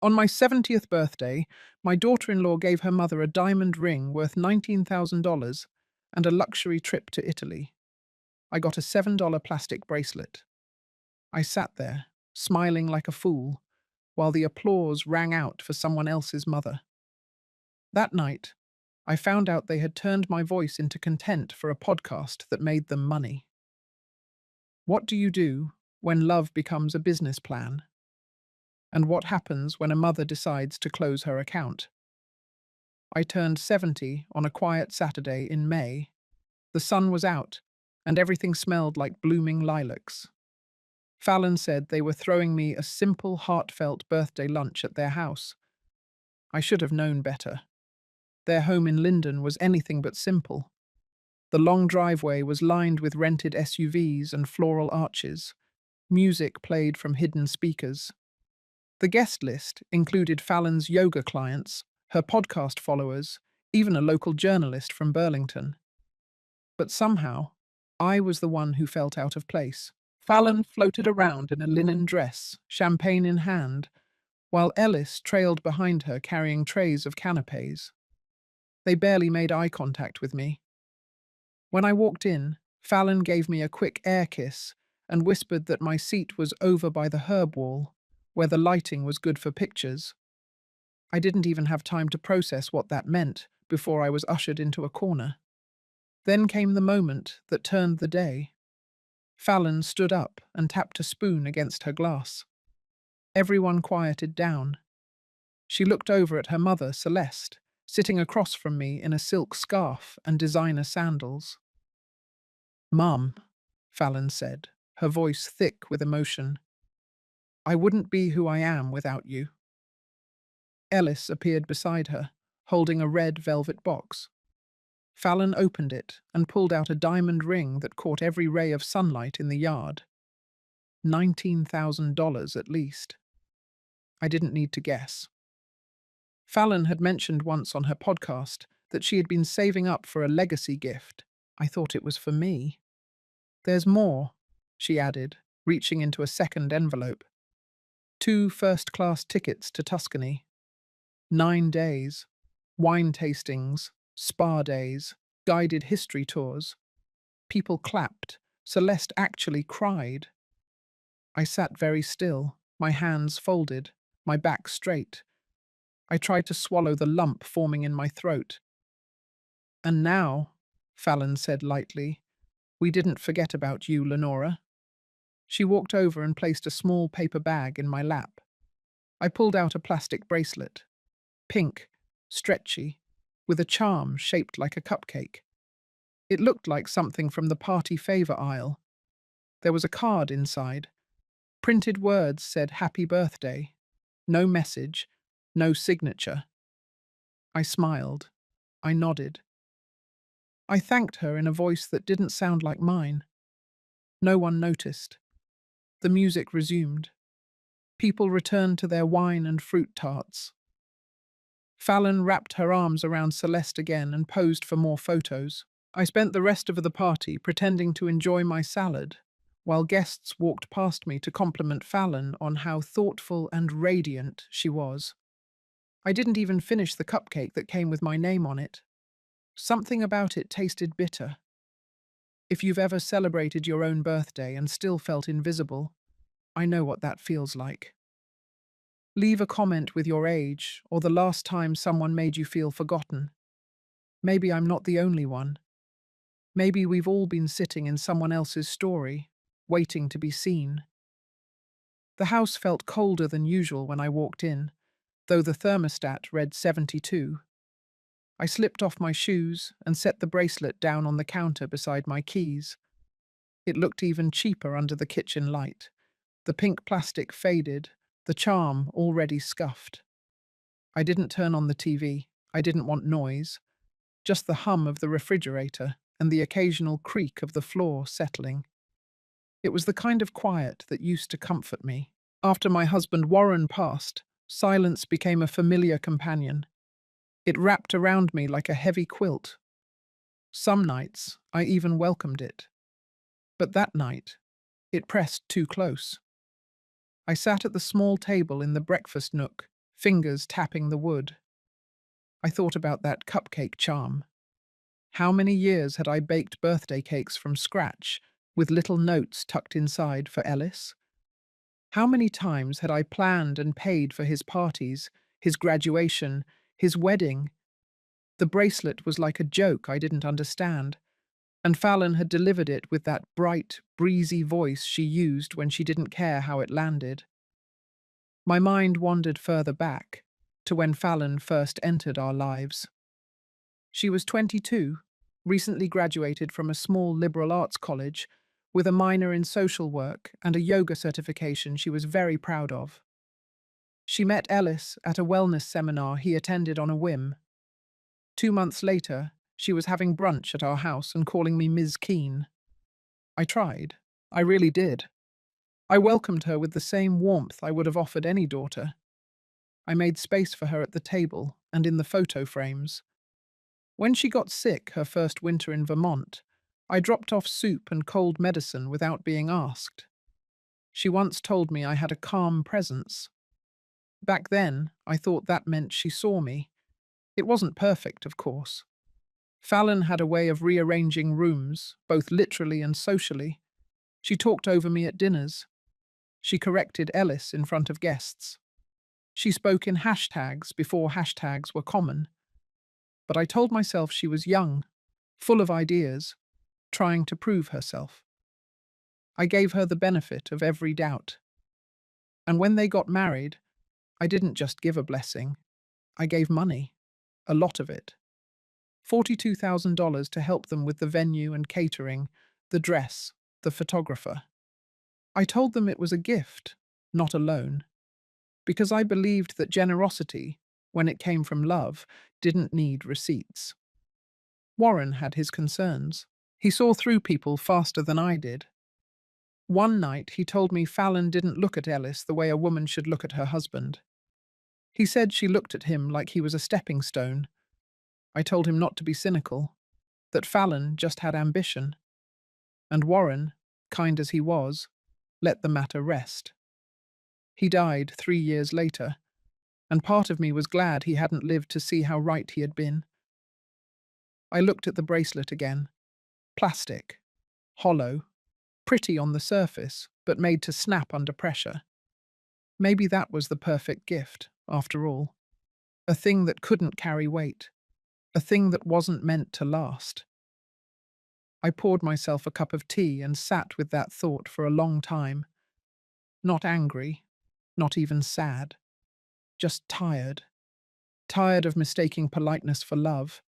On my 70th birthday, my daughter-in-law gave her mother a diamond ring worth $19,000 and a luxury trip to Italy. I got a $7 plastic bracelet. I sat there, smiling like a fool, while the applause rang out for someone else's mother. That night, I found out they had turned my voice into content for a podcast that made them money. What do you do when love becomes a business plan? And what happens when a mother decides to close her account? I turned 70 on a quiet Saturday in May. The sun was out, and everything smelled like blooming lilacs. Fallon said they were throwing me a simple, heartfelt birthday lunch at their house. I should have known better. Their home in Linden was anything but simple. The long driveway was lined with rented SUVs and floral arches. Music played from hidden speakers. The guest list included Fallon's yoga clients, her podcast followers, even a local journalist from Burlington. But somehow, I was the one who felt out of place. Fallon floated around in a linen dress, champagne in hand, while Ellis trailed behind her carrying trays of canapes. They barely made eye contact with me. When I walked in, Fallon gave me a quick air kiss and whispered that my seat was over by the herb wall, where the lighting was good for pictures. I didn't even have time to process what that meant before I was ushered into a corner. Then came the moment that turned the day. Fallon stood up and tapped a spoon against her glass. Everyone quieted down. She looked over at her mother, Celeste, sitting across from me in a silk scarf and designer sandals. "Mum," Fallon said, her voice thick with emotion, "I wouldn't be who I am without you." Ellis appeared beside her, holding a red velvet box. Fallon opened it and pulled out a diamond ring that caught every ray of sunlight in the yard. $19,000 at least. I didn't need to guess. Fallon had mentioned once on her podcast that she had been saving up for a legacy gift. I thought it was for me. "There's more," she added, reaching into a second envelope. 2 first-class tickets to Tuscany. 9 days. Wine tastings, spa days, guided history tours. People clapped. Celeste actually cried. I sat very still, my hands folded, my back straight. I tried to swallow the lump forming in my throat. "And now," Fallon said lightly, "we didn't forget about you, Lenora." She walked over and placed a small paper bag in my lap. I pulled out a plastic bracelet. Pink, stretchy, with a charm shaped like a cupcake. It looked like something from the party favor aisle. There was a card inside. Printed words said "Happy Birthday." No message, no signature. I smiled. I nodded. I thanked her in a voice that didn't sound like mine. No one noticed. The music resumed. People returned to their wine and fruit tarts. Fallon wrapped her arms around Celeste again and posed for more photos. I spent the rest of the party pretending to enjoy my salad, while guests walked past me to compliment Fallon on how thoughtful and radiant she was. I didn't even finish the cupcake that came with my name on it. Something about it tasted bitter. If you've ever celebrated your own birthday and still felt invisible, I know what that feels like. Leave a comment with your age or the last time someone made you feel forgotten. Maybe I'm not the only one. Maybe we've all been sitting in someone else's story, waiting to be seen. The house felt colder than usual when I walked in, though the thermostat read 72. I slipped off my shoes and set the bracelet down on the counter beside my keys. It looked even cheaper under the kitchen light. The pink plastic faded, the charm already scuffed. I didn't turn on the TV. I didn't want noise. Just the hum of the refrigerator and the occasional creak of the floor settling. It was the kind of quiet that used to comfort me. After my husband Warren passed, silence became a familiar companion. It wrapped around me like a heavy quilt. Some nights, I even welcomed it. But that night, it pressed too close. I sat at the small table in the breakfast nook, fingers tapping the wood. I thought about that cupcake charm. How many years had I baked birthday cakes from scratch, with little notes tucked inside for Ellis? How many times had I planned and paid for his parties, his graduation, his wedding? The bracelet was like a joke I didn't understand, and Fallon had delivered it with that bright, breezy voice she used when she didn't care how it landed. My mind wandered further back, to when Fallon first entered our lives. She was 22, recently graduated from a small liberal arts college, with a minor in social work and a yoga certification she was very proud of. She met Ellis at a wellness seminar he attended on a whim. 2 months later, she was having brunch at our house and calling me Ms. Keane. I tried. I really did. I welcomed her with the same warmth I would have offered any daughter. I made space for her at the table and in the photo frames. When she got sick her first winter in Vermont, I dropped off soup and cold medicine without being asked. She once told me I had a calm presence. Back then, I thought that meant she saw me. It wasn't perfect, of course. Fallon had a way of rearranging rooms, both literally and socially. She talked over me at dinners. She corrected Ellis in front of guests. She spoke in hashtags before hashtags were common. But I told myself she was young, full of ideas, trying to prove herself. I gave her the benefit of every doubt. And when they got married, I didn't just give a blessing. I gave money, a lot of it. $42,000 to help them with the venue and catering, the dress, the photographer. I told them it was a gift, not a loan, because I believed that generosity, when it came from love, didn't need receipts. Warren had his concerns. He saw through people faster than I did. One night he told me Fallon didn't look at Ellis the way a woman should look at her husband. He said she looked at him like he was a stepping stone. I told him not to be cynical, that Fallon just had ambition. And Warren, kind as he was, let the matter rest. He died 3 years later, and part of me was glad he hadn't lived to see how right he had been. I looked at the bracelet again. Plastic, hollow, pretty on the surface, but made to snap under pressure. Maybe that was the perfect gift, after all. A thing that couldn't carry weight. A thing that wasn't meant to last. I poured myself a cup of tea and sat with that thought for a long time. Not angry, not even sad. Just tired. Tired of mistaking politeness for love.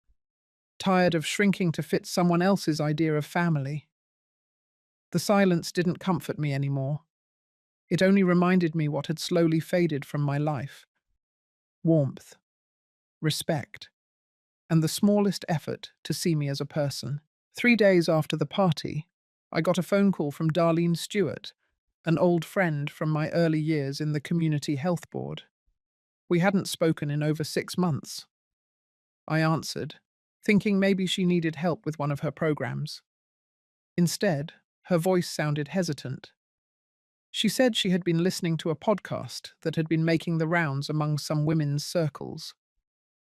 Tired of shrinking to fit someone else's idea of family. The silence didn't comfort me anymore. It only reminded me what had slowly faded from my life. Warmth, respect, and the smallest effort to see me as a person. 3 days after the party, I got a phone call from Darlene Stewart, an old friend from my early years in the Community Health Board. We hadn't spoken in over 6 months. I answered, thinking maybe she needed help with one of her programs. Instead, her voice sounded hesitant. She said she had been listening to a podcast that had been making the rounds among some women's circles.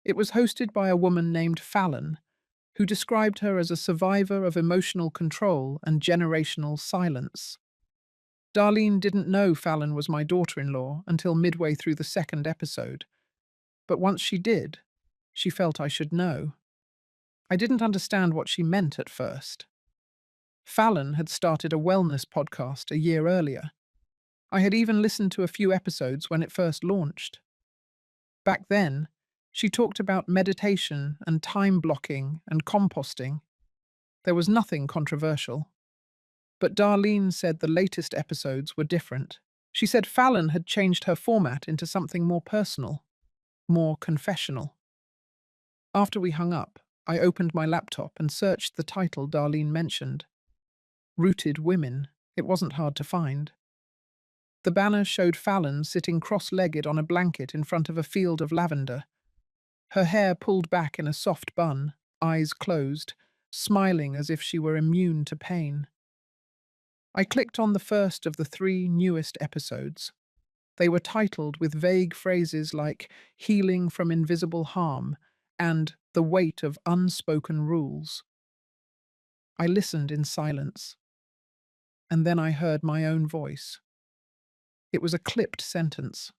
It was hosted by a woman named Fallon, who described her as a survivor of emotional control and generational silence. Darlene didn't know Fallon was my daughter-in-law until midway through the second episode, but once she did, she felt I should know. I didn't understand what she meant at first. Fallon had started a wellness podcast a year earlier. I had even listened to a few episodes when it first launched. Back then, she talked about meditation and time blocking and composting. There was nothing controversial. But Darlene said the latest episodes were different. She said Fallon had changed her format into something more personal, more confessional. After we hung up, I opened my laptop and searched the title Darlene mentioned. Rooted Women. It wasn't hard to find. The banner showed Fallon sitting cross-legged on a blanket in front of a field of lavender. Her hair pulled back in a soft bun, eyes closed, smiling as if she were immune to pain. I clicked on the first of the 3 newest episodes. They were titled with vague phrases like healing from invisible harm and the weight of unspoken rules. I listened in silence, and then I heard my own voice. It was a clipped sentence,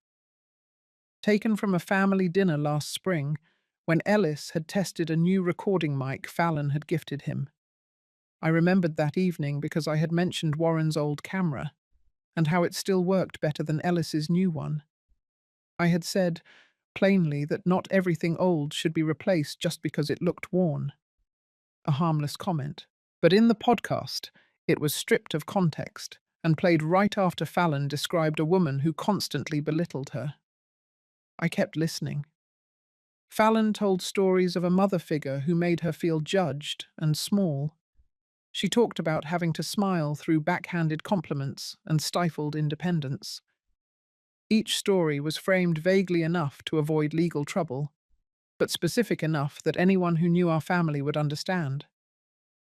taken from a family dinner last spring when Ellis had tested a new recording mic Fallon had gifted him. I remembered that evening because I had mentioned Warren's old camera and how it still worked better than Ellis's new one. I had said, plainly, that not everything old should be replaced just because it looked worn. A harmless comment. But in the podcast, it was stripped of context and played right after Fallon described a woman who constantly belittled her. I kept listening. Fallon told stories of a mother figure who made her feel judged and small. She talked about having to smile through backhanded compliments and stifled independence. Each story was framed vaguely enough to avoid legal trouble, but specific enough that anyone who knew our family would understand.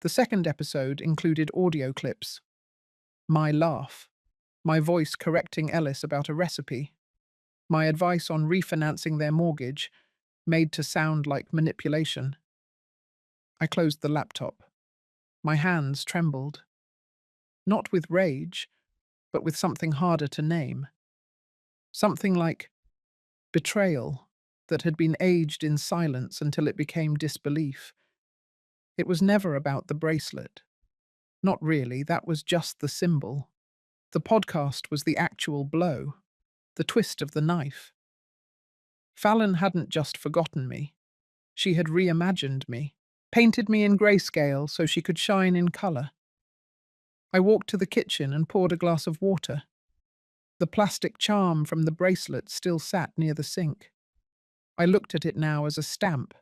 The second episode included audio clips. My laugh, my voice correcting Ellis about a recipe, my advice on refinancing their mortgage, made to sound like manipulation. I closed the laptop. My hands trembled. Not with rage, but with something harder to name. Something like betrayal that had been aged in silence until it became disbelief. It was never about the bracelet. Not really, that was just the symbol. The podcast was the actual blow, the twist of the knife. Fallon hadn't just forgotten me. She had reimagined me, painted me in grayscale so she could shine in colour. I walked to the kitchen and poured a glass of water. The plastic charm from the bracelet still sat near the sink. I looked at it now as a stamp,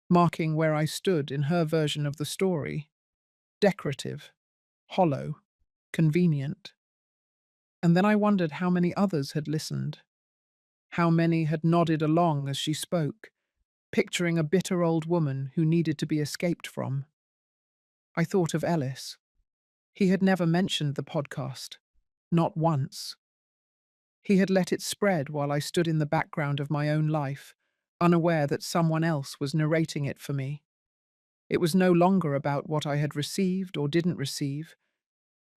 marking where I stood in her version of the story. Decorative, hollow, convenient. And then I wondered how many others had listened. How many had nodded along as she spoke, picturing a bitter old woman who needed to be escaped from. I thought of Ellis. He had never mentioned the podcast. Not once. He had let it spread while I stood in the background of my own life, unaware that someone else was narrating it for me. It was no longer about what I had received or didn't receive.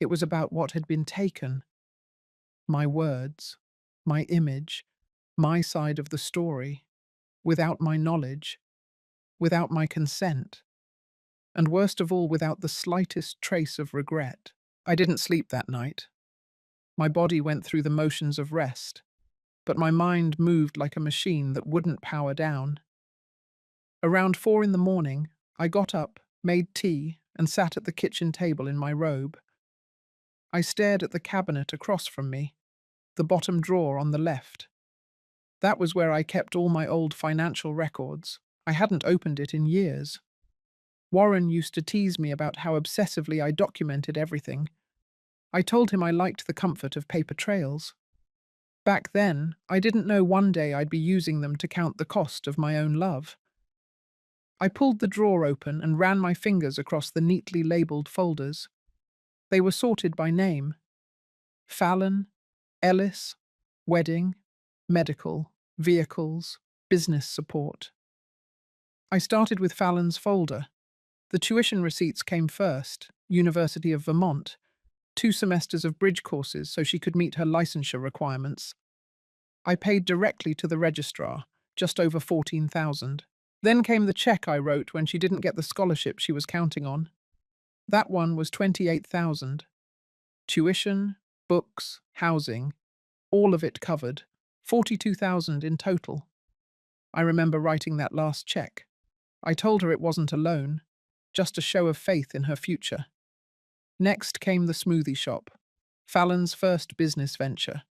It was about what had been taken. My words, my image, my side of the story, without my knowledge, without my consent, and worst of all, without the slightest trace of regret. I didn't sleep that night. My body went through the motions of rest, but my mind moved like a machine that wouldn't power down. Around 4 in the morning, I got up, made tea, and sat at the kitchen table in my robe. I stared at the cabinet across from me, the bottom drawer on the left. That was where I kept all my old financial records. I hadn't opened it in years. Warren used to tease me about how obsessively I documented everything. I told him I liked the comfort of paper trails. Back then, I didn't know one day I'd be using them to count the cost of my own love. I pulled the drawer open and ran my fingers across the neatly labelled folders. They were sorted by name. Fallon, Ellis, wedding, medical, vehicles, business support. I started with Fallon's folder. The tuition receipts came first, University of Vermont, 2 semesters of bridge courses so she could meet her licensure requirements. I paid directly to the registrar, just over 14,000. Then came the check I wrote when she didn't get the scholarship she was counting on. That one was 28,000. Tuition, books, housing, all of it covered, 42,000 in total. I remember writing that last check. I told her it wasn't a loan, just a show of faith in her future. Next came the smoothie shop, Fallon's first business venture.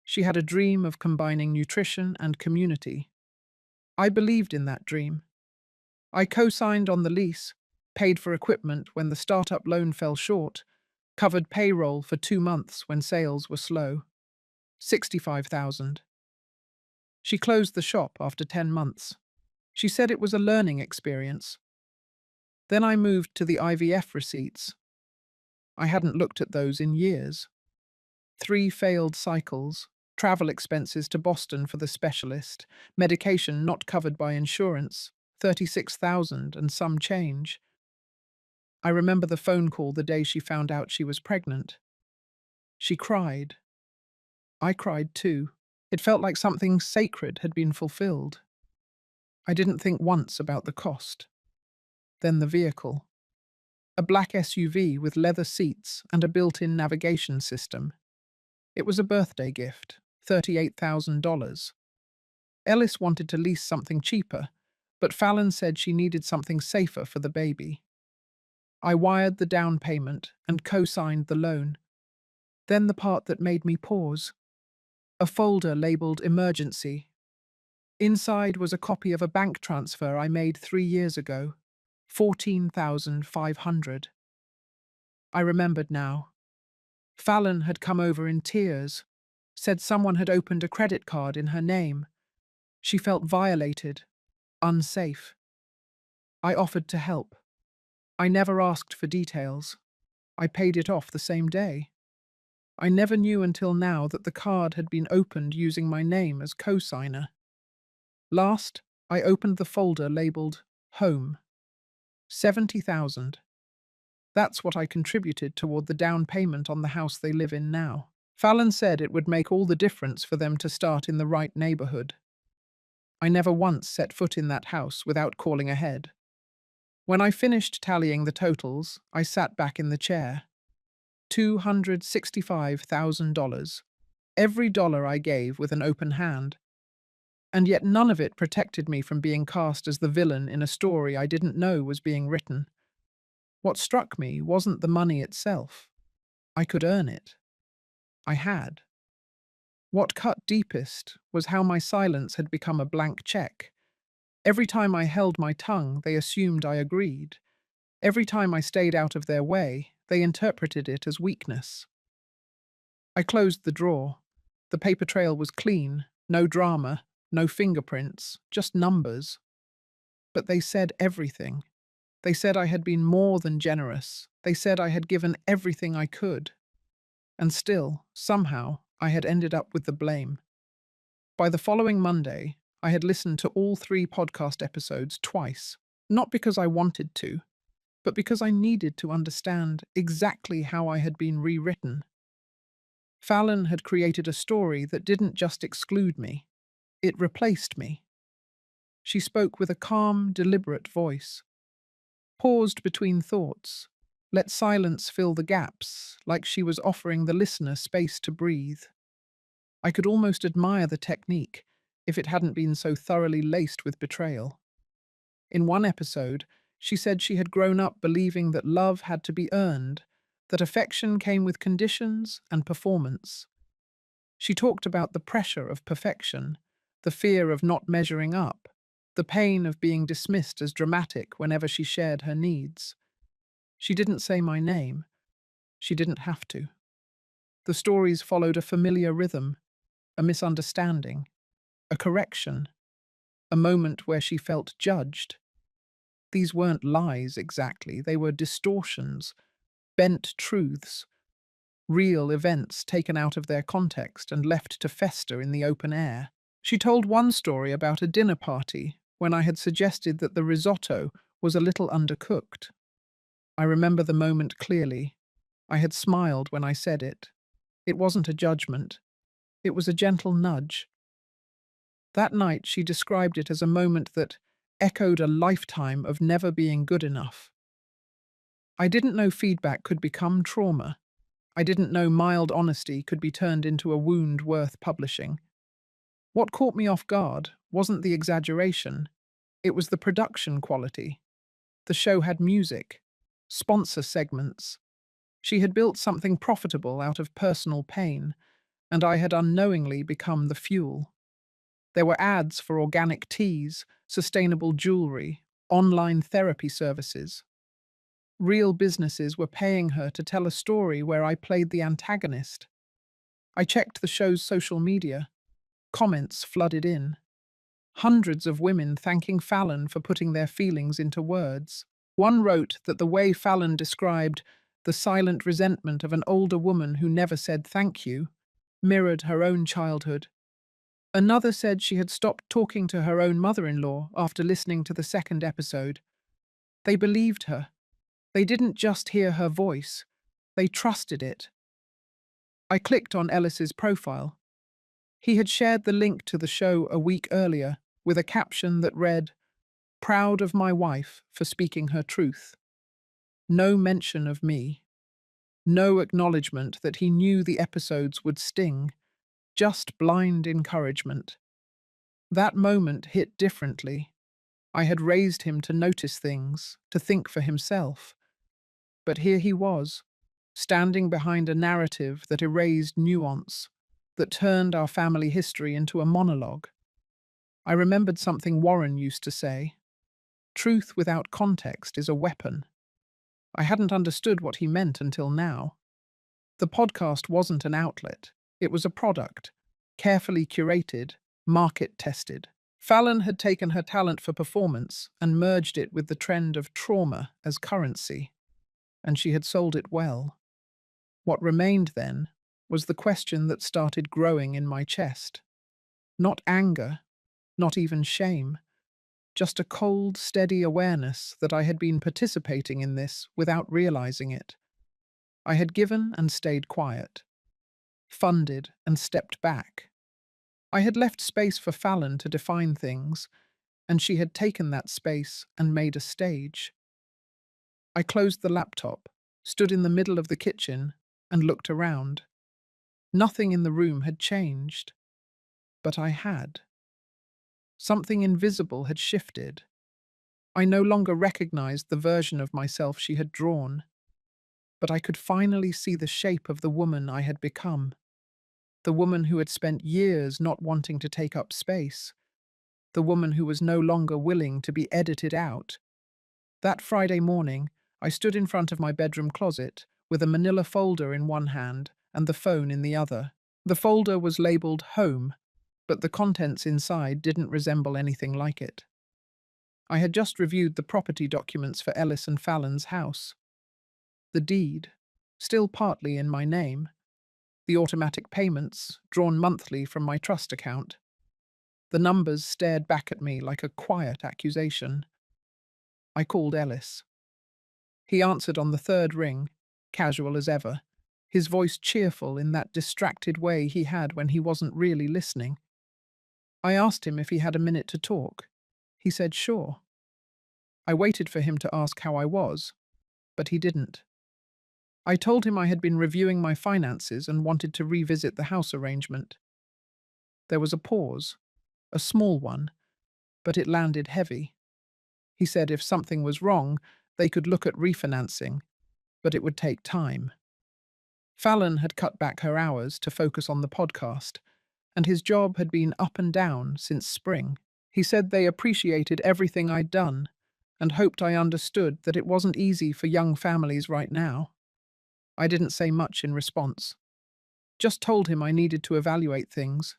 She had a dream of combining nutrition and community. I believed in that dream. I co-signed on the lease, paid for equipment when the startup loan fell short, covered payroll for 2 months when sales were slow. 65,000. She closed the shop after 10 months. She said it was a learning experience. Then I moved to the IVF receipts. I hadn't looked at those in years. 3 failed cycles, Travel expenses to Boston for the specialist, medication not covered by insurance, 36,000 and some change. I remember the phone call the day she found out she was pregnant. She cried. I cried too. It felt like something sacred had been fulfilled. I didn't think once about the cost. Then the vehicle. A black SUV with leather seats and a built-in navigation system. It was a birthday gift, $38,000. Ellis wanted to lease something cheaper, but Fallon said she needed something safer for the baby. I wired the down payment and co-signed the loan. Then the part that made me pause. A folder labeled emergency. Inside was a copy of a bank transfer I made 3 years ago, 14,500. I remembered now. Fallon had come over in tears, said someone had opened a credit card in her name. She felt violated, unsafe. I offered to help. I never asked for details. I paid it off the same day. I never knew until now that the card had been opened using my name as co-signer. Last, I opened the folder labeled Home. 70,000. That's what I contributed toward the down payment on the house they live in now. Fallon said it would make all the difference for them to start in the right neighborhood. I never once set foot in that house without calling ahead. When I finished tallying the totals, I sat back in the chair. $265,000. Every dollar I gave with an open hand. And yet none of it protected me from being cast as the villain in a story I didn't know was being written. What struck me wasn't the money itself. I could earn it. I had. What cut deepest was how my silence had become a blank check. Every time I held my tongue, they assumed I agreed. Every time I stayed out of their way, they interpreted it as weakness. I closed the drawer. The paper trail was clean, no drama, no fingerprints, just numbers. But they said everything. They said I had been more than generous. They said I had given everything I could. And still, somehow, I had ended up with the blame. By the following Monday, I had listened to all 3 podcast episodes twice, not because I wanted to, but because I needed to understand exactly how I had been rewritten. Fallon had created a story that didn't just exclude me, it replaced me. She spoke with a calm, deliberate voice, paused between thoughts, let silence fill the gaps, like she was offering the listener space to breathe. I could almost admire the technique, if it hadn't been so thoroughly laced with betrayal. In one episode, she said she had grown up believing that love had to be earned, that affection came with conditions and performance. She talked about the pressure of perfection, the fear of not measuring up, the pain of being dismissed as dramatic whenever she shared her needs. She didn't say my name. She didn't have to. The stories followed a familiar rhythm, a misunderstanding, a correction, a moment where she felt judged. These weren't lies exactly, they were distortions, bent truths, real events taken out of their context and left to fester in the open air. She told one story about a dinner party when I had suggested that the risotto was a little undercooked. I remember the moment clearly. I had smiled when I said it. It wasn't a judgment. It was a gentle nudge. That night she described it as a moment that echoed a lifetime of never being good enough. I didn't know feedback could become trauma. I didn't know mild honesty could be turned into a wound worth publishing. What caught me off guard wasn't the exaggeration, it was the production quality. The show had music, sponsor segments. She had built something profitable out of personal pain, and I had unknowingly become the fuel. There were ads for organic teas, sustainable jewelry, online therapy services. Real businesses were paying her to tell a story where I played the antagonist. I checked the show's social media. Comments flooded in. Hundreds of women thanking Fallon for putting their feelings into words. One wrote that the way Fallon described the silent resentment of an older woman who never said thank you mirrored her own childhood. Another said she had stopped talking to her own mother-in-law after listening to the second episode. They believed her. They didn't just hear her voice, they trusted it. I clicked on Ellis's profile. He had shared the link to the show a week earlier with a caption that read, "Proud of my wife for speaking her truth." No mention of me. No acknowledgement that he knew the episodes would sting. Just blind encouragement. That moment hit differently. I had raised him to notice things, to think for himself. But here he was, standing behind a narrative that erased nuance, that turned our family history into a monologue. I remembered something Warren used to say: truth without context is a weapon. I hadn't understood what he meant until now. The podcast wasn't an outlet, it was a product, carefully curated, market tested. Fallon had taken her talent for performance and merged it with the trend of trauma as currency, and she had sold it well. What remained then was the question that started growing in my chest. Not anger, not even shame, just a cold, steady awareness that I had been participating in this without realizing it. I had given and stayed quiet, funded and stepped back. I had left space for Fallon to define things, and she had taken that space and made a stage. I closed the laptop, stood in the middle of the kitchen, and looked around. Nothing in the room had changed, but I had. Something invisible had shifted. I no longer recognized the version of myself she had drawn, but I could finally see the shape of the woman I had become. The woman who had spent years not wanting to take up space. The woman who was no longer willing to be edited out. That Friday morning, I stood in front of my bedroom closet with a manila folder in one hand and the phone in the other. The folder was labeled Home, but the contents inside didn't resemble anything like it. I had just reviewed the property documents for Ellis and Fallon's house. The deed, still partly in my name. The automatic payments, drawn monthly from my trust account. The numbers stared back at me like a quiet accusation. I called Ellis. He answered on the third ring, casual as ever, his voice cheerful in that distracted way he had when he wasn't really listening. I asked him if he had a minute to talk. He said sure. I waited for him to ask how I was, but he didn't. I told him I had been reviewing my finances and wanted to revisit the house arrangement. There was a pause, a small one, but it landed heavy. He said if something was wrong, they could look at refinancing, but it would take time. Fallon had cut back her hours to focus on the podcast, and his job had been up and down since spring. He said they appreciated everything I'd done and hoped I understood that it wasn't easy for young families right now. I didn't say much in response. Just told him I needed to evaluate things.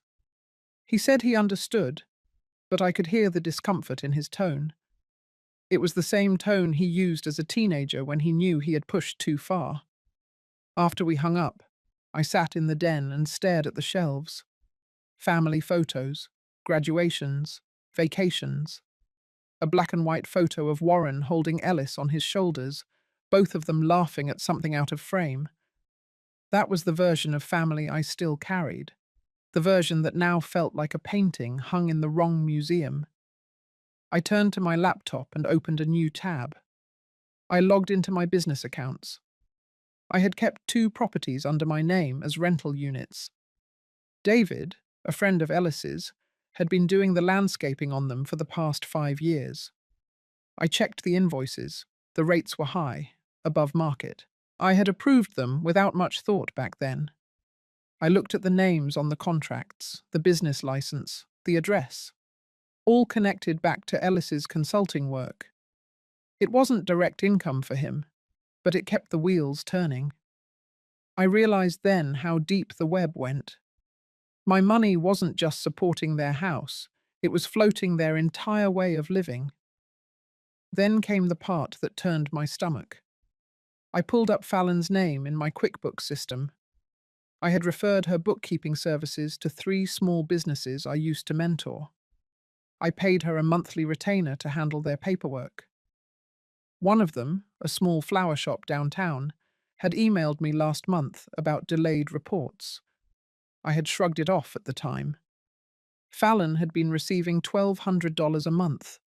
He said he understood, but I could hear the discomfort in his tone. It was the same tone he used as a teenager when he knew he had pushed too far. After we hung up, I sat in the den and stared at the shelves. Family photos, graduations, vacations. A black and white photo of Warren holding Ellis on his shoulders, both of them laughing at something out of frame. That was the version of family I still carried, the version that now felt like a painting hung in the wrong museum. I turned to my laptop and opened a new tab. I logged into my business accounts. I had kept 2 properties under my name as rental units. David, a friend of Ellis's, had been doing the landscaping on them for the past 5 years. I checked the invoices. The rates were high, above market. I had approved them without much thought back then. I looked at the names on the contracts, the business license, the address, all connected back to Ellis's consulting work. It wasn't direct income for him, but it kept the wheels turning. I realized then how deep the web went. My money wasn't just supporting their house, it was floating their entire way of living. Then came the part that turned my stomach. I pulled up Fallon's name in my QuickBooks system. I had referred her bookkeeping services to 3 small businesses I used to mentor. I paid her a monthly retainer to handle their paperwork. One of them, a small flower shop downtown, had emailed me last month about delayed reports. I had shrugged it off at the time. Fallon had been receiving $1,200 a month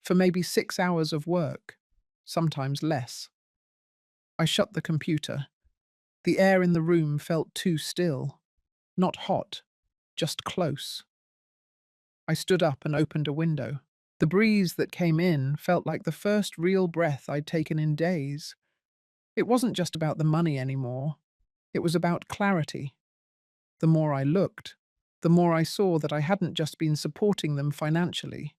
for maybe 6 hours of work, sometimes less. I shut the computer. The air in the room felt too still. Not hot, just close. I stood up and opened a window. The breeze that came in felt like the first real breath I'd taken in days. It wasn't just about the money anymore. It was about clarity. The more I looked, the more I saw that I hadn't just been supporting them financially.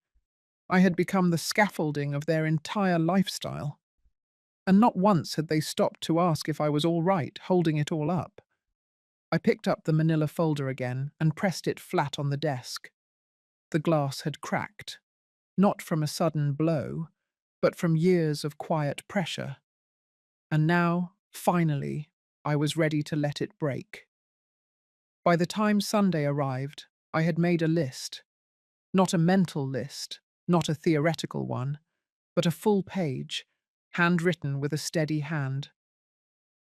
I had become the scaffolding of their entire lifestyle. And not once had they stopped to ask if I was all right holding it all up. I picked up the manila folder again and pressed it flat on the desk. The glass had cracked, not from a sudden blow, but from years of quiet pressure. And now, finally, I was ready to let it break. By the time Sunday arrived, I had made a list. Not a mental list, not a theoretical one, but a full page, handwritten with a steady hand.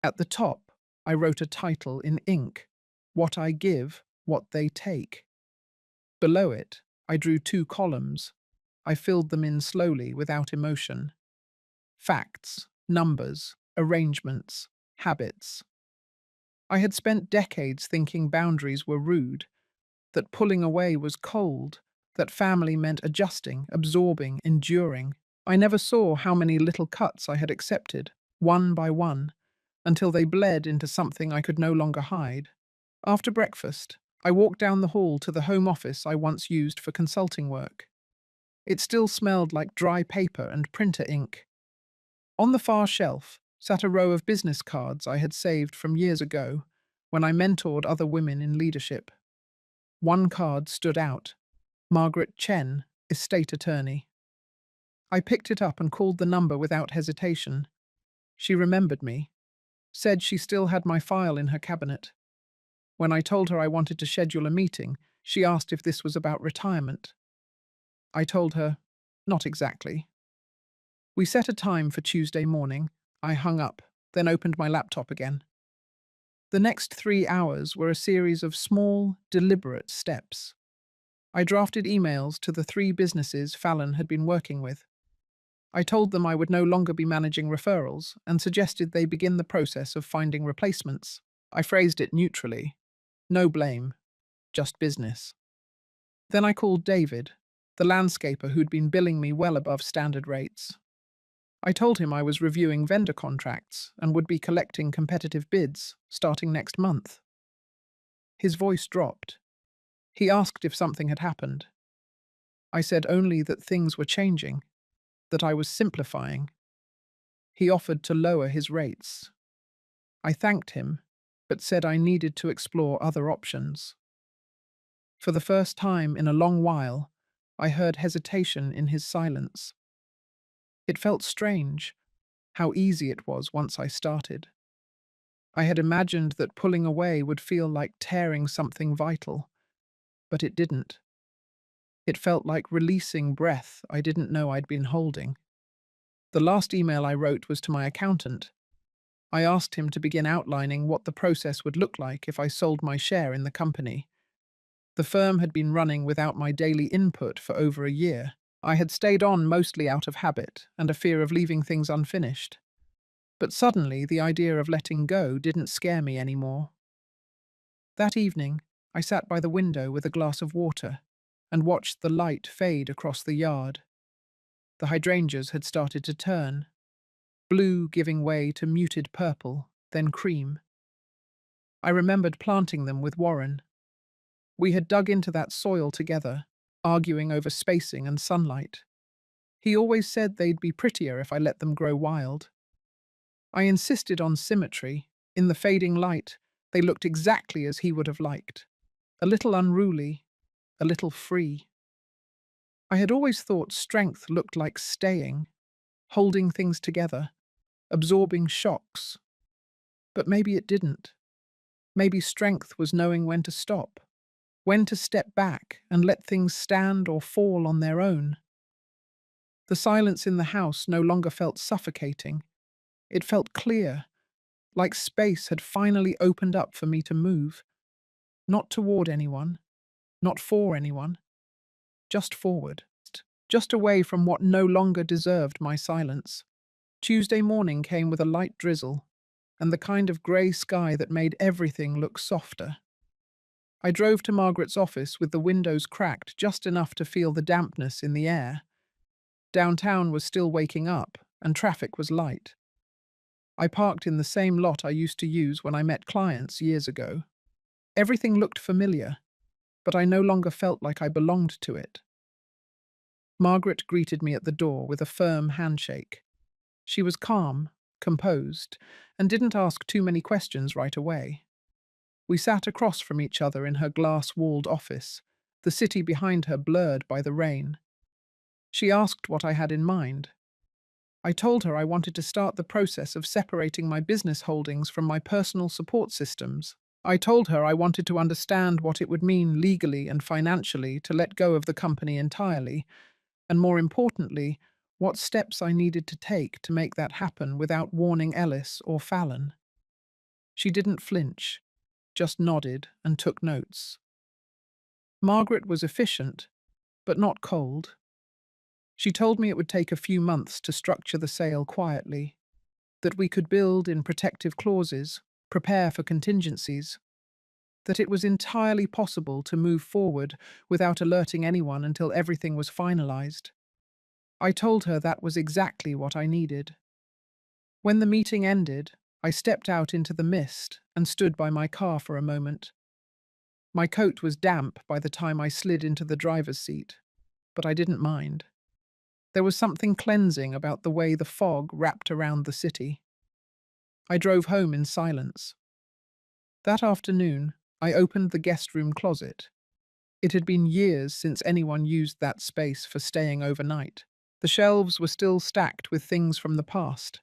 At the top, I wrote a title in ink: What I Give, What They Take. Below it, I drew 2 columns. I filled them in slowly, without emotion. Facts, numbers, arrangements, habits. I had spent decades thinking boundaries were rude, that pulling away was cold, that family meant adjusting, absorbing, enduring. I never saw how many little cuts I had accepted, one by one, until they bled into something I could no longer hide. After breakfast, I walked down the hall to the home office I once used for consulting work. It still smelled like dry paper and printer ink. On the far shelf sat a row of business cards I had saved from years ago when I mentored other women in leadership. One card stood out: Margaret Chen, estate attorney. I picked it up and called the number without hesitation. She remembered me, said she still had my file in her cabinet. When I told her I wanted to schedule a meeting, she asked if this was about retirement. I told her, not exactly. We set a time for Tuesday morning. I hung up, then opened my laptop again. The next 3 hours were a series of small, deliberate steps. I drafted emails to the 3 businesses Fallon had been working with. I told them I would no longer be managing referrals and suggested they begin the process of finding replacements. I phrased it neutrally. No blame, just business. Then I called David, the landscaper who'd been billing me well above standard rates. I told him I was reviewing vendor contracts and would be collecting competitive bids starting next month. His voice dropped. He asked if something had happened. I said only that things were changing, that I was simplifying. He offered to lower his rates. I thanked him, but said I needed to explore other options. For the first time in a long while, I heard hesitation in his silence. It felt strange, how easy it was once I started. I had imagined that pulling away would feel like tearing something vital, but it didn't. It felt like releasing breath I didn't know I'd been holding. The last email I wrote was to my accountant. I asked him to begin outlining what the process would look like if I sold my share in the company. The firm had been running without my daily input for over a year. I had stayed on mostly out of habit and a fear of leaving things unfinished. But suddenly the idea of letting go didn't scare me anymore. That evening, I sat by the window with a glass of water and watched the light fade across the yard. The hydrangeas had started to turn, blue giving way to muted purple, then cream. I remembered planting them with Warren. We had dug into that soil together, arguing over spacing and sunlight. He always said they'd be prettier if I let them grow wild. I insisted on symmetry. In the fading light, they looked exactly as he would have liked. A little unruly, a little free. I had always thought strength looked like staying, holding things together, absorbing shocks. But maybe it didn't. Maybe strength was knowing when to stop, when to step back and let things stand or fall on their own. The silence in the house no longer felt suffocating. It felt clear, like space had finally opened up for me to move, not toward anyone, not for anyone, just forward, just away from what no longer deserved my silence. Tuesday morning came with a light drizzle and the kind of grey sky that made everything look softer. I drove to Margaret's office with the windows cracked just enough to feel the dampness in the air. Downtown was still waking up, and traffic was light. I parked in the same lot I used to use when I met clients years ago. Everything looked familiar, but I no longer felt like I belonged to it. Margaret greeted me at the door with a firm handshake. She was calm, composed, and didn't ask too many questions right away. We sat across from each other in her glass-walled office, the city behind her blurred by the rain. She asked what I had in mind. I told her I wanted to start the process of separating my business holdings from my personal support systems. I told her I wanted to understand what it would mean legally and financially to let go of the company entirely, and more importantly, what steps I needed to take to make that happen without warning Ellis or Fallon. She didn't flinch, just nodded and took notes. Margaret was efficient, but not cold. She told me it would take a few months to structure the sale quietly, that we could build in protective clauses, prepare for contingencies, that it was entirely possible to move forward without alerting anyone until everything was finalized. I told her that was exactly what I needed. When the meeting ended, I stepped out into the mist and stood by my car for a moment. My coat was damp by the time I slid into the driver's seat, but I didn't mind. There was something cleansing about the way the fog wrapped around the city. I drove home in silence. That afternoon, I opened the guest room closet. It had been years since anyone used that space for staying overnight. The shelves were still stacked with things from the past.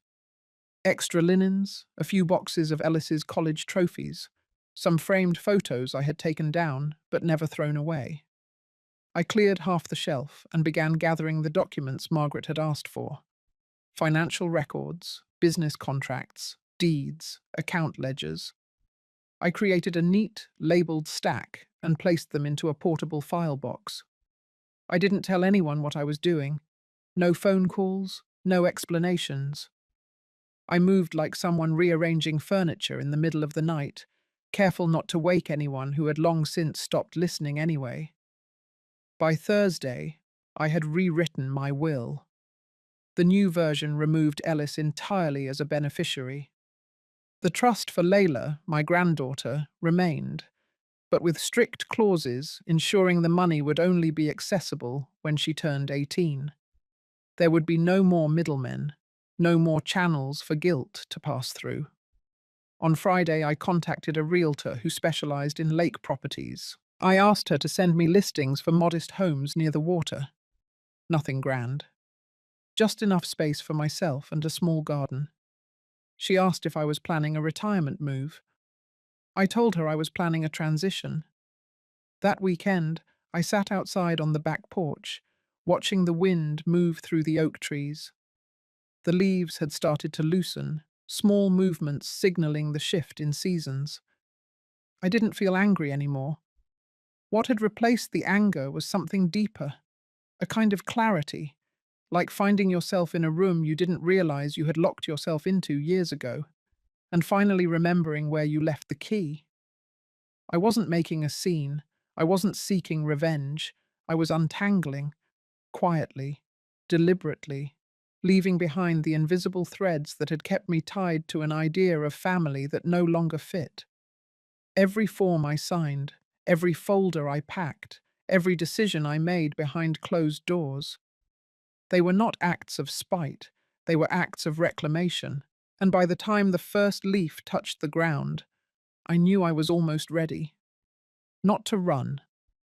Extra linens, a few boxes of Ellis's college trophies, some framed photos I had taken down but never thrown away. I cleared half the shelf and began gathering the documents Margaret had asked for. Financial records, business contracts, deeds, account ledgers. I created a neat, labeled stack and placed them into a portable file box. I didn't tell anyone what I was doing. No phone calls, no explanations. I moved like someone rearranging furniture in the middle of the night, careful not to wake anyone who had long since stopped listening anyway. By Thursday, I had rewritten my will. The new version removed Ellis entirely as a beneficiary. The trust for Layla, my granddaughter, remained, but with strict clauses ensuring the money would only be accessible when she turned 18. There would be no more middlemen, no more channels for guilt to pass through. On Friday, I contacted a realtor who specialized in lake properties. I asked her to send me listings for modest homes near the water. Nothing grand. Just enough space for myself and a small garden. She asked if I was planning a retirement move. I told her I was planning a transition. That weekend, I sat outside on the back porch, watching the wind move through the oak trees. The leaves had started to loosen, small movements signaling the shift in seasons. I didn't feel angry anymore. What had replaced the anger was something deeper, a kind of clarity, like finding yourself in a room you didn't realize you had locked yourself into years ago, and finally remembering where you left the key. I wasn't making a scene. I wasn't seeking revenge. I was untangling, quietly, deliberately, leaving behind the invisible threads that had kept me tied to an idea of family that no longer fit. Every form I signed, every folder I packed, every decision I made behind closed doors. They were not acts of spite, they were acts of reclamation, and by the time the first leaf touched the ground, I knew I was almost ready. Not to run,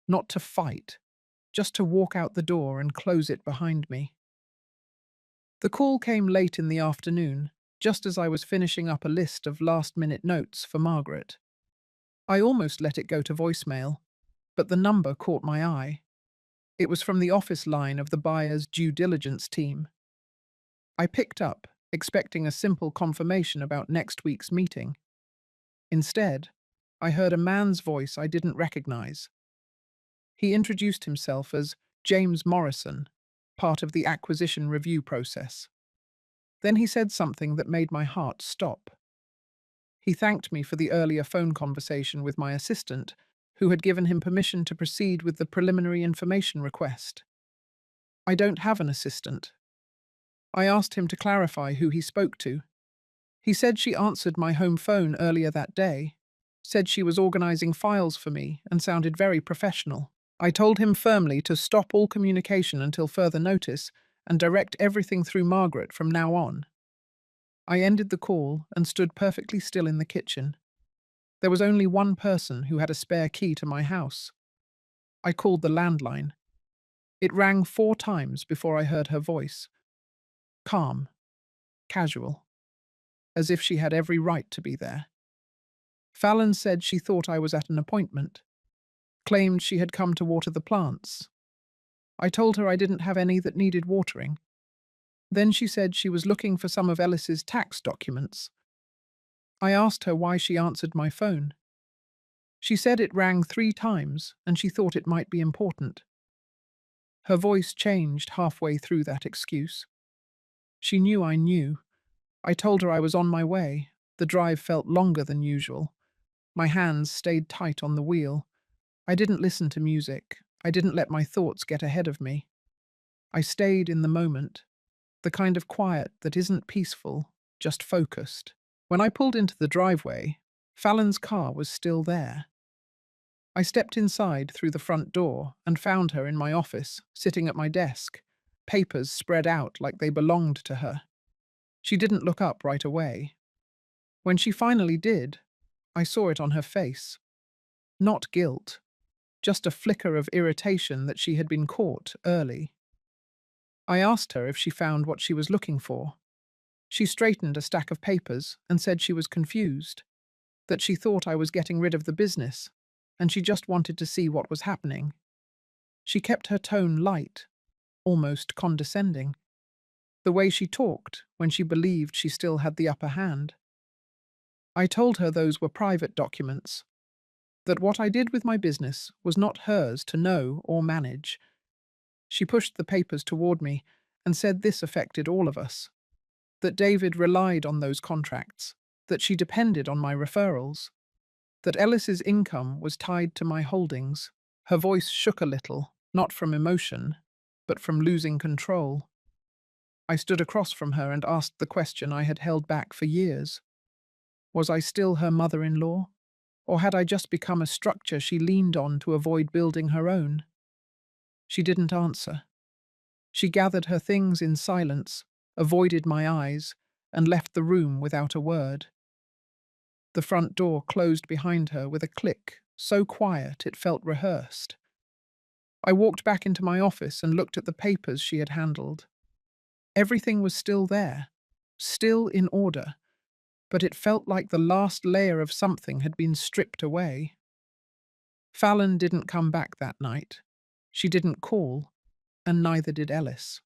not to fight, just to walk out the door and close it behind me. The call came late in the afternoon, just as I was finishing up a list of last-minute notes for Margaret. I almost let it go to voicemail, but the number caught my eye. It was from the office line of the buyer's due diligence team. I picked up, expecting a simple confirmation about next week's meeting. Instead, I heard a man's voice I didn't recognize. He introduced himself as James Morrison, part of the acquisition review process. Then he said something that made my heart stop. He thanked me for the earlier phone conversation with my assistant, who had given him permission to proceed with the preliminary information request. I don't have an assistant. I asked him to clarify who he spoke to. He said she answered my home phone earlier that day, said she was organizing files for me, and sounded very professional. I told him firmly to stop all communication until further notice and direct everything through Margaret from now on. I ended the call and stood perfectly still in the kitchen. There was only one person who had a spare key to my house. I called the landline. It rang 4 times before I heard her voice. Calm, casual, as if she had every right to be there. Fallon said she thought I was at an appointment, claimed she had come to water the plants. I told her I didn't have any that needed watering. Then she said she was looking for some of Ellis's tax documents. I asked her why she answered my phone. She said it rang 3 times and she thought it might be important. Her voice changed halfway through that excuse. She knew I knew. I told her I was on my way. The drive felt longer than usual. My hands stayed tight on the wheel. I didn't listen to music. I didn't let my thoughts get ahead of me. I stayed in the moment, the kind of quiet that isn't peaceful, just focused. When I pulled into the driveway, Fallon's car was still there. I stepped inside through the front door and found her in my office, sitting at my desk, papers spread out like they belonged to her. She didn't look up right away. When she finally did, I saw it on her face. Not guilt, just a flicker of irritation that she had been caught early. I asked her if she found what she was looking for. She straightened a stack of papers and said she was confused, that she thought I was getting rid of the business, and she just wanted to see what was happening. She kept her tone light, almost condescending, the way she talked when she believed she still had the upper hand. I told her those were private documents, that what I did with my business was not hers to know or manage. She pushed the papers toward me and said this affected all of us, that David relied on those contracts, that she depended on my referrals, that Ellis's income was tied to my holdings. Her voice shook a little, not from emotion, but from losing control. I stood across from her and asked the question I had held back for years. Was I still her mother-in-law? Or had I just become a structure she leaned on to avoid building her own? She didn't answer. She gathered her things in silence, avoided my eyes, and left the room without a word. The front door closed behind her with a click, so quiet it felt rehearsed. I walked back into my office and looked at the papers she had handled. Everything was still there, still in order, but it felt like the last layer of something had been stripped away. Fallon didn't come back that night. She didn't call, and neither did Ellis.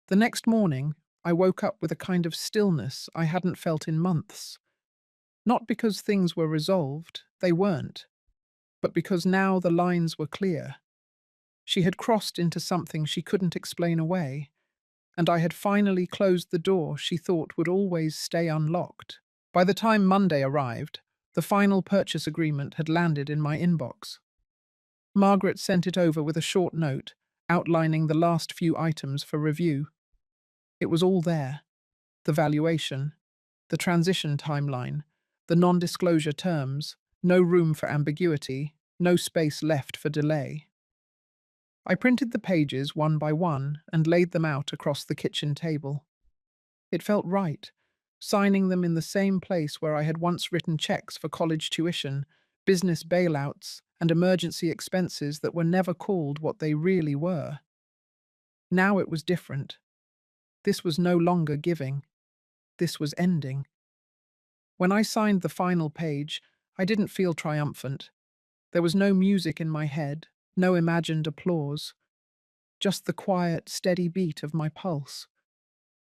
The next morning, I woke up with a kind of stillness I hadn't felt in months. Not because things were resolved, they weren't, but because now the lines were clear. She had crossed into something she couldn't explain away, and I had finally closed the door she thought would always stay unlocked. By the time Monday arrived, the final purchase agreement had landed in my inbox. Margaret sent it over with a short note, outlining the last few items for review. It was all there: the valuation, the transition timeline, the non-disclosure terms, no room for ambiguity, no space left for delay. I printed the pages one by one and laid them out across the kitchen table. It felt right, signing them in the same place where I had once written checks for college tuition, business bailouts, and emergency expenses that were never called what they really were. Now it was different. This was no longer giving. This was ending. When I signed the final page, I didn't feel triumphant. There was no music in my head, no imagined applause, just the quiet, steady beat of my pulse.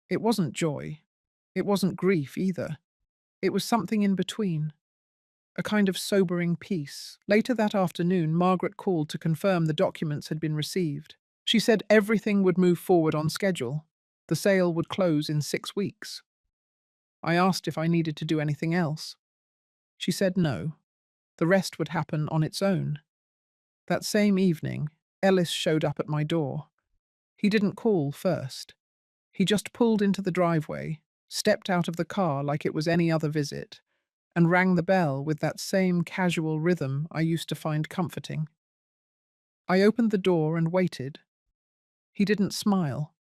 It wasn't joy. It wasn't grief either. It was something in between, a kind of sobering peace. Later that afternoon, Margaret called to confirm the documents had been received. She said everything would move forward on schedule. The sale would close in 6 weeks. I asked if I needed to do anything else. She said no. The rest would happen on its own. That same evening, Ellis showed up at my door. He didn't call first. He just pulled into the driveway, stepped out of the car like it was any other visit, and rang the bell with that same casual rhythm I used to find comforting. I opened the door and waited. He didn't smile.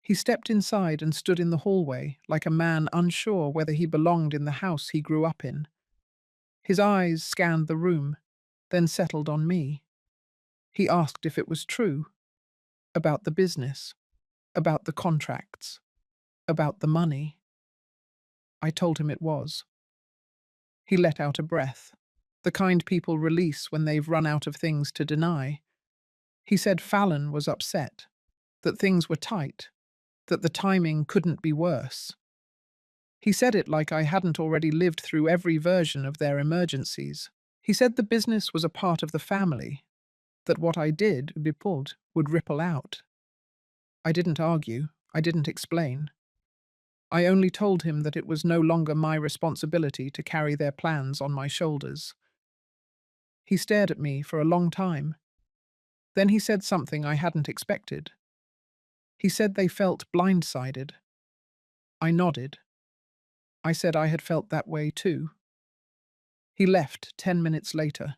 He stepped inside and stood in the hallway like a man unsure whether he belonged in the house he grew up in. His eyes scanned the room, then settled on me. He asked if it was true, about the business, about the contracts, about the money. I told him it was. He let out a breath, the kind people release when they've run out of things to deny. He said Fallon was upset, that things were tight, that the timing couldn't be worse. He said it like I hadn't already lived through every version of their emergencies. He said the business was a part of the family, that what I did, Bipod, would ripple out. I didn't argue, I didn't explain. I only told him that it was no longer my responsibility to carry their plans on my shoulders. He stared at me for a long time. Then he said something I hadn't expected. He said they felt blindsided. I nodded. I said I had felt that way too. He left 10 minutes later.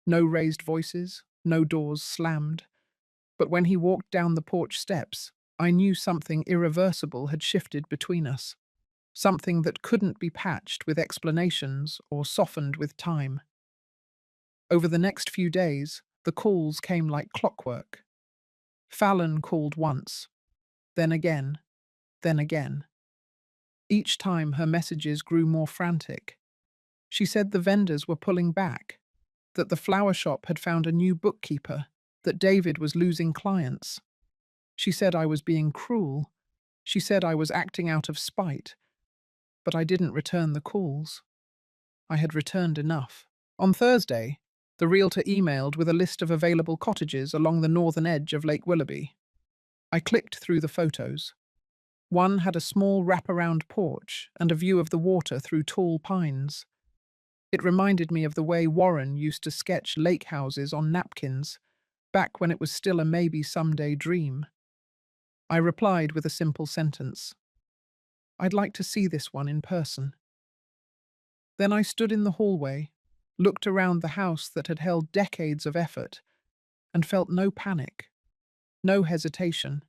No raised voices, no doors slammed. But when he walked down the porch steps, I knew something irreversible had shifted between us. Something that couldn't be patched with explanations or softened with time. Over the next few days, the calls came like clockwork. Fallon called once, then again, then again. Each time her messages grew more frantic. She said the vendors were pulling back, that the flower shop had found a new bookkeeper, that David was losing clients. She said I was being cruel. She said I was acting out of spite. But I didn't return the calls. I had returned enough. On Thursday, the realtor emailed with a list of available cottages along the northern edge of Lake Willoughby. I clicked through the photos. One had a small wraparound porch and a view of the water through tall pines. It reminded me of the way Warren used to sketch lake houses on napkins, back when it was still a maybe someday dream. I replied with a simple sentence. I'd like to see this one in person. Then I stood in the hallway, looked around the house that had held decades of effort, and felt no panic, no hesitation,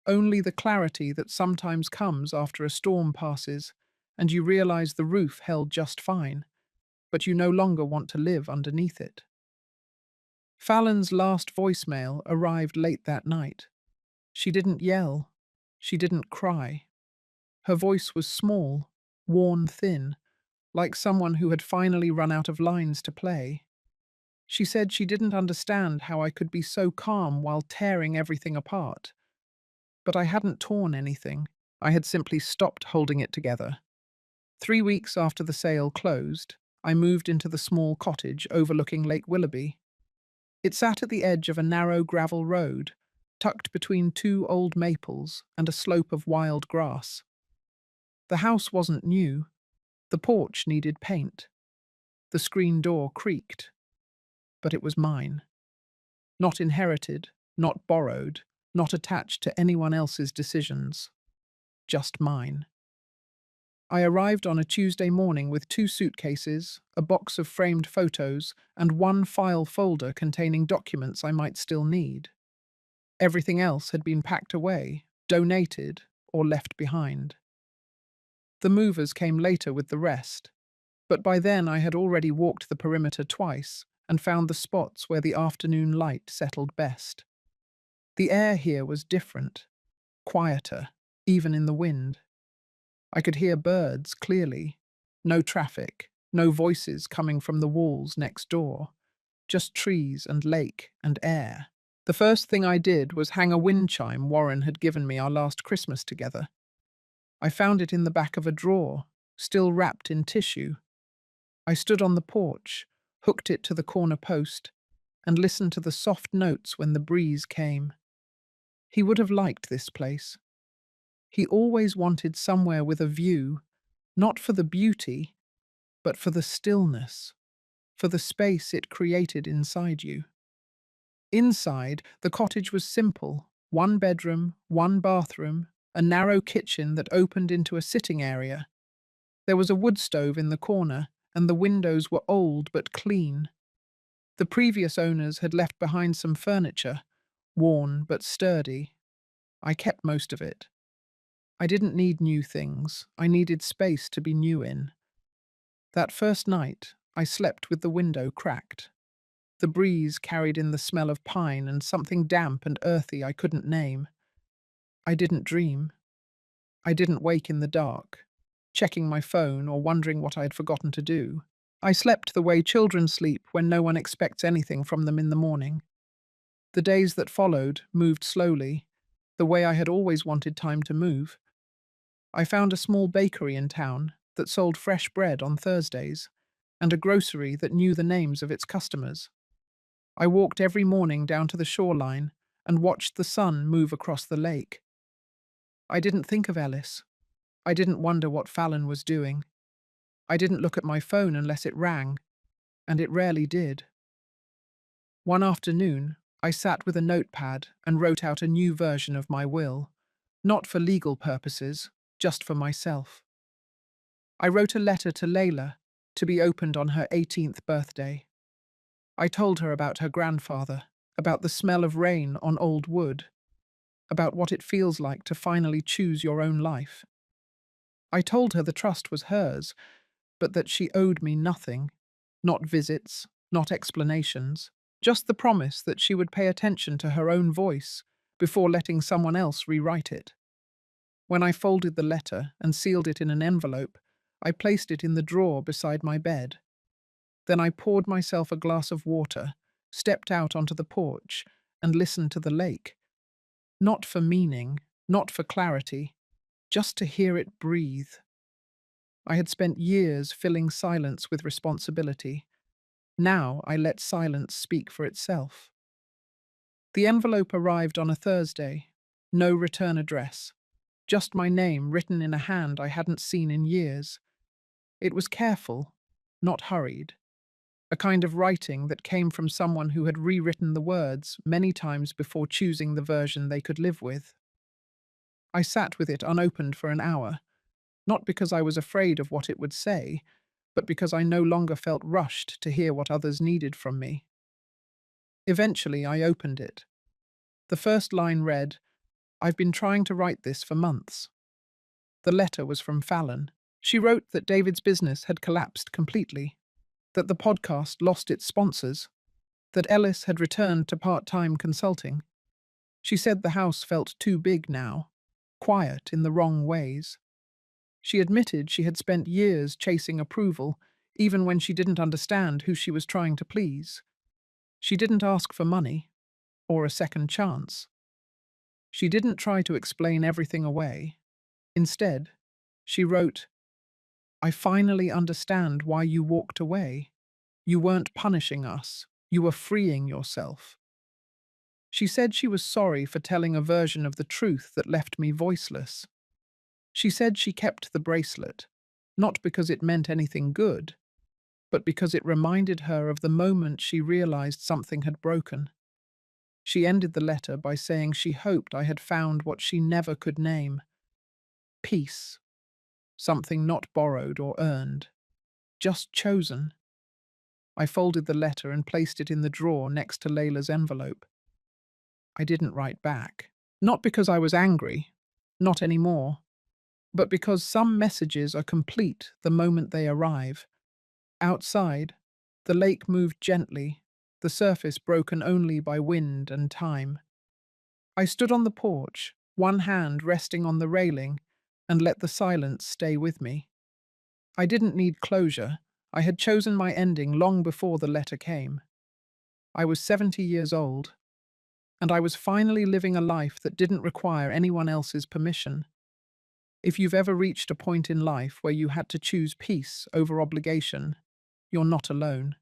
only the clarity that sometimes comes after a storm passes and you realize the roof held just fine, but you no longer want to live underneath it. Fallon's last voicemail arrived late that night. She didn't yell. She didn't cry. Her voice was small, worn thin, like someone who had finally run out of lines to play. She said she didn't understand how I could be so calm while tearing everything apart. But I hadn't torn anything. I had simply stopped holding it together. 3 weeks after the sale closed, I moved into the small cottage overlooking Lake Willoughby. It sat at the edge of a narrow gravel road, tucked between two old maples and a slope of wild grass. The house wasn't new. The porch needed paint. The screen door creaked. But it was mine. Not inherited, not borrowed, not attached to anyone else's decisions. Just mine. I arrived on a Tuesday morning with 2 suitcases, a box of framed photos, and one file folder containing documents I might still need. Everything else had been packed away, donated, or left behind. The movers came later with the rest, but by then I had already walked the perimeter twice and found the spots where the afternoon light settled best. The air here was different, quieter, even in the wind. I could hear birds clearly. No traffic, No voices coming from the walls next door, just trees and lake and air. The first thing I did was hang a wind chime Warren had given me our last Christmas together. I found it in the back of a drawer, still wrapped in tissue. I stood on the porch, hooked it to the corner post, and listened to the soft notes when the breeze came. He would have liked this place. He always wanted somewhere with a view, not for the beauty, but for the stillness, for the space it created inside you. Inside, the cottage was simple: one bedroom, one bathroom, a narrow kitchen that opened into a sitting area. There was a wood stove in the corner, and the windows were old but clean. The previous owners had left behind some furniture, worn but sturdy. I kept most of it. I didn't need new things, I needed space to be new in. That first night, I slept with the window cracked. The breeze carried in the smell of pine and something damp and earthy I couldn't name. I didn't dream. I didn't wake in the dark, checking my phone or wondering what I had forgotten to do. I slept the way children sleep when no one expects anything from them in the morning. The days that followed moved slowly, the way I had always wanted time to move. I found a small bakery in town that sold fresh bread on Thursdays, and a grocery that knew the names of its customers. I walked every morning down to the shoreline and watched the sun move across the lake. I didn't think of Ellis. I didn't wonder what Fallon was doing. I didn't look at my phone unless it rang, and it rarely did. One afternoon, I sat with a notepad and wrote out a new version of my will, not for legal purposes, just for myself. I wrote a letter to Layla to be opened on her 18th birthday. I told her about her grandfather, about the smell of rain on old wood, about what it feels like to finally choose your own life. I told her the trust was hers, but that she owed me nothing, not visits, not explanations, just the promise that she would pay attention to her own voice before letting someone else rewrite it. When I folded the letter and sealed it in an envelope, I placed it in the drawer beside my bed. Then I poured myself a glass of water, stepped out onto the porch, and listened to the lake. Not for meaning, not for clarity, just to hear it breathe. I had spent years filling silence with responsibility. Now I let silence speak for itself. The envelope arrived on a Thursday. No return address. Just my name written in a hand I hadn't seen in years. It was careful, not hurried. A kind of writing that came from someone who had rewritten the words many times before choosing the version they could live with. I sat with it unopened for an hour, not because I was afraid of what it would say, but because I no longer felt rushed to hear what others needed from me. Eventually, I opened it. The first line read, "I've been trying to write this for months." The letter was from Fallon. She wrote that David's business had collapsed completely, that the podcast lost its sponsors, that Ellis had returned to part-time consulting. She said the house felt too big now, quiet in the wrong ways. She admitted she had spent years chasing approval, even when she didn't understand who she was trying to please. She didn't ask for money, or a second chance. She didn't try to explain everything away. Instead, she wrote, "I finally understand why you walked away. You weren't punishing us. You were freeing yourself." She said she was sorry for telling a version of the truth that left me voiceless. She said she kept the bracelet, not because it meant anything good, but because it reminded her of the moment she realized something had broken. She ended the letter by saying she hoped I had found what she never could name: peace, something not borrowed or earned, just chosen. I folded the letter and placed it in the drawer next to Layla's envelope. I didn't write back. Not because I was angry, not anymore, but because some messages are complete the moment they arrive. Outside, the lake moved gently, the surface broken only by wind and time. I stood on the porch, one hand resting on the railing, and let the silence stay with me. I didn't need closure. I had chosen my ending long before the letter came. I was 70 years old, and I was finally living a life that didn't require anyone else's permission. If you've ever reached a point in life where you had to choose peace over obligation, you're not alone.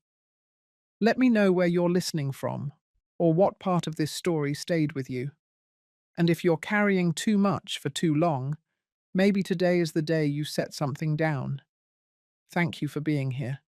Let me know where you're listening from, or what part of this story stayed with you. And if you're carrying too much for too long, maybe today is the day you set something down. Thank you for being here.